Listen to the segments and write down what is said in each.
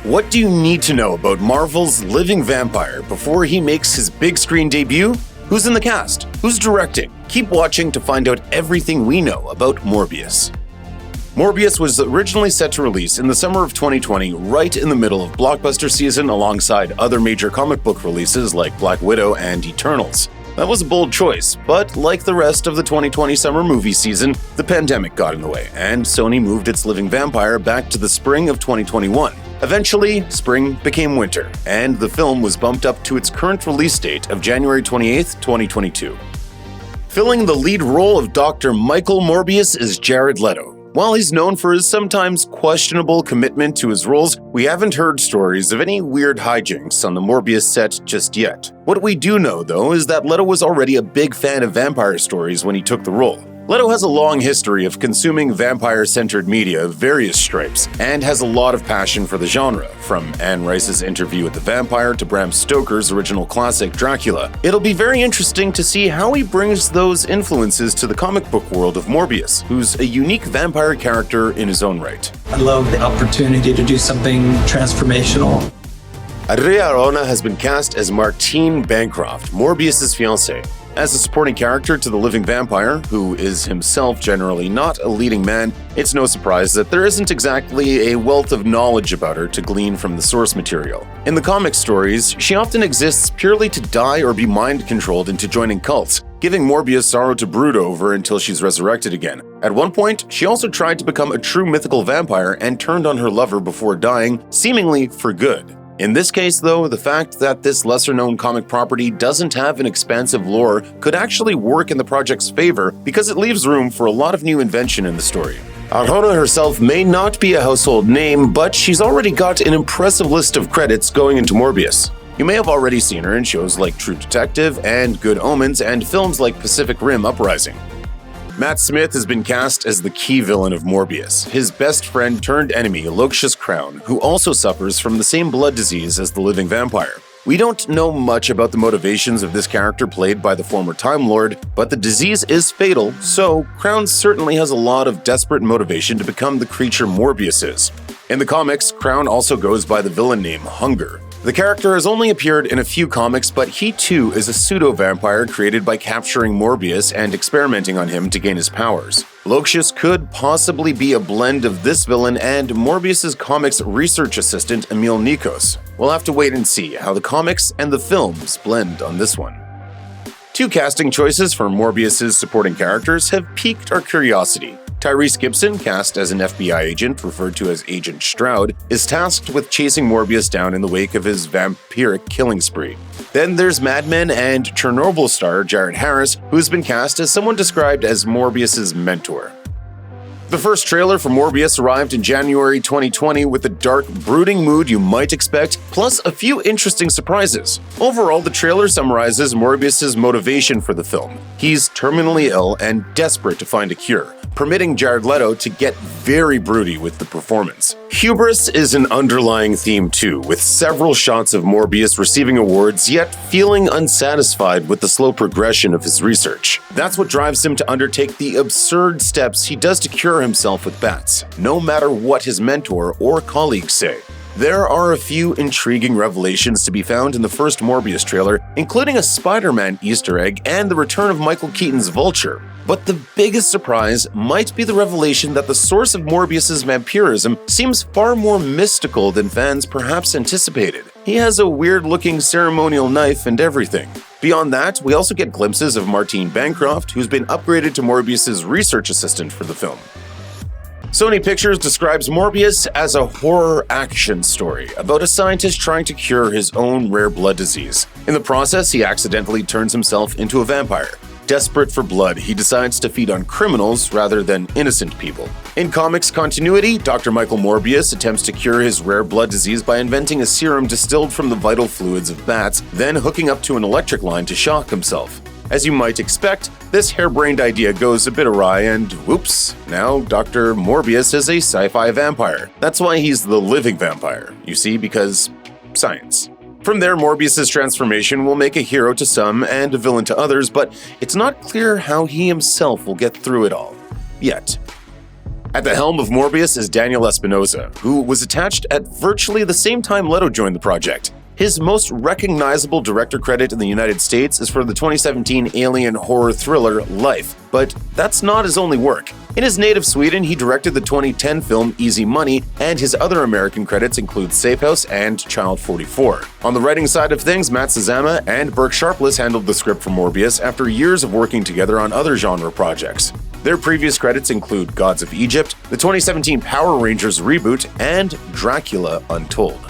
What do you need to know about Marvel's living vampire before he makes his big screen debut? Who's in the cast? Who's directing? Keep watching to find out everything we know about Morbius. Morbius was originally set to release in the summer of 2020, right in the middle of blockbuster season alongside other major comic book releases like Black Widow and Eternals. That was a bold choice, but like the rest of the 2020 summer movie season, the pandemic got in the way, and Sony moved its living vampire back to the spring of 2021. Eventually, spring became winter, and the film was bumped up to its current release date of January 28, 2022. Filling the lead role of Dr. Michael Morbius is Jared Leto. While he's known for his sometimes questionable commitment to his roles, we haven't heard stories of any weird hijinks on the Morbius set just yet. What we do know, though, is that Leto was already a big fan of vampire stories when he took the role. Leto has a long history of consuming vampire-centered media of various stripes, and has a lot of passion for the genre, from Anne Rice's Interview with the Vampire to Bram Stoker's original classic Dracula. It'll be very interesting to see how he brings those influences to the comic book world of Morbius, who's a unique vampire character in his own right. I love the opportunity to do something transformational. Adria Arona has been cast as Martine Bancroft, Morbius' fiancée. As a supporting character to the living vampire, who is himself generally not a leading man, it's no surprise that there isn't exactly a wealth of knowledge about her to glean from the source material. In the comic stories, she often exists purely to die or be mind-controlled into joining cults, giving Morbius sorrow to brood over until she's resurrected again. At one point, she also tried to become a true mythical vampire and turned on her lover before dying, seemingly for good. In this case, though, the fact that this lesser-known comic property doesn't have an expansive lore could actually work in the project's favor because it leaves room for a lot of new invention in the story. Arjona herself may not be a household name, but she's already got an impressive list of credits going into Morbius. You may have already seen her in shows like True Detective and Good Omens and films like Pacific Rim Uprising. Matt Smith has been cast as the key villain of Morbius, his best friend turned enemy, Loxias Crown, who also suffers from the same blood disease as the living vampire. We don't know much about the motivations of this character played by the former Time Lord, but the disease is fatal, so Crown certainly has a lot of desperate motivation to become the creature Morbius is. In the comics, Crown also goes by the villain name Hunger. The character has only appeared in a few comics, but he too is a pseudo-vampire created by capturing Morbius and experimenting on him to gain his powers. Loxias could possibly be a blend of this villain and Morbius' comics research assistant Emil Nikos. We'll have to wait and see how the comics and the films blend on this one. Two casting choices for Morbius' supporting characters have piqued our curiosity. Tyrese Gibson, cast as an FBI agent referred to as Agent Stroud, is tasked with chasing Morbius down in the wake of his vampiric killing spree. Then there's Mad Men and Chernobyl star Jared Harris, who's been cast as someone described as Morbius' mentor. The first trailer for Morbius arrived in January 2020 with the dark, brooding mood you might expect, plus a few interesting surprises. Overall, the trailer summarizes Morbius' motivation for the film. He's terminally ill and desperate to find a cure, permitting Jared Leto to get very broody with the performance. Hubris is an underlying theme too, with several shots of Morbius receiving awards yet feeling unsatisfied with the slow progression of his research. That's what drives him to undertake the absurd steps he does to cure himself with bats, no matter what his mentor or colleagues say. There are a few intriguing revelations to be found in the first Morbius trailer, including a Spider-Man Easter egg and the return of Michael Keaton's Vulture. But the biggest surprise might be the revelation that the source of Morbius' vampirism seems far more mystical than fans perhaps anticipated. He has a weird-looking ceremonial knife and everything. Beyond that, we also get glimpses of Martine Bancroft, who's been upgraded to Morbius' research assistant for the film. Sony Pictures describes Morbius as a horror action story about a scientist trying to cure his own rare blood disease. In the process, he accidentally turns himself into a vampire. Desperate for blood, he decides to feed on criminals rather than innocent people. In comics continuity, Dr. Michael Morbius attempts to cure his rare blood disease by inventing a serum distilled from the vital fluids of bats, then hooking up to an electric line to shock himself. As you might expect, this harebrained idea goes a bit awry and whoops, now Dr. Morbius is a sci-fi vampire. That's why he's the living vampire, you see, because science. From there, Morbius' transformation will make a hero to some and a villain to others, but it's not clear how he himself will get through it all. Yet. At the helm of Morbius is Daniel Espinosa, who was attached at virtually the same time Leto joined the project. His most recognizable director credit in the United States is for the 2017 alien horror thriller Life, but that's not his only work. In his native Sweden, he directed the 2010 film Easy Money, and his other American credits include Safe House and Child 44. On the writing side of things, Matt Sazama and Burke Sharpless handled the script for Morbius after years of working together on other genre projects. Their previous credits include Gods of Egypt, the 2017 Power Rangers reboot, and Dracula Untold.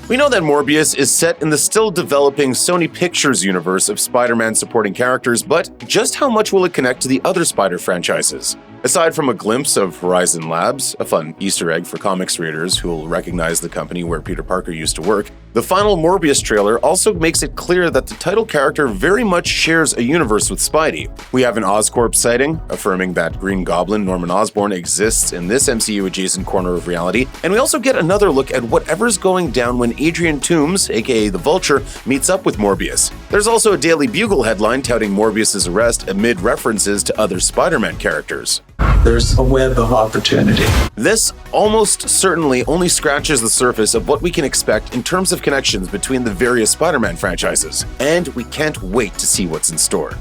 We know that Morbius is set in the still-developing Sony Pictures universe of Spider-Man supporting characters, but just how much will it connect to the other Spider franchises? Aside from a glimpse of Horizon Labs, a fun Easter egg for comics readers who will recognize the company where Peter Parker used to work, the final Morbius trailer also makes it clear that the title character very much shares a universe with Spidey. We have an Oscorp sighting, affirming that Green Goblin Norman Osborn exists in this MCU-adjacent corner of reality, and we also get another look at whatever's going down when Adrian Toomes, aka the Vulture, meets up with Morbius. There's also a Daily Bugle headline touting Morbius' arrest amid references to other Spider-Man characters. There's a web of opportunity. This almost certainly only scratches the surface of what we can expect in terms of connections between the various Spider-Man franchises, and we can't wait to see what's in store.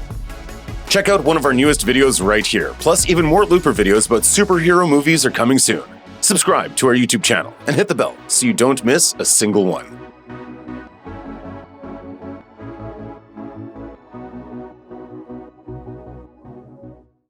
Check out one of our newest videos right here, plus even more Looper videos about superhero movies are coming soon. Subscribe to our YouTube channel and hit the bell so you don't miss a single one.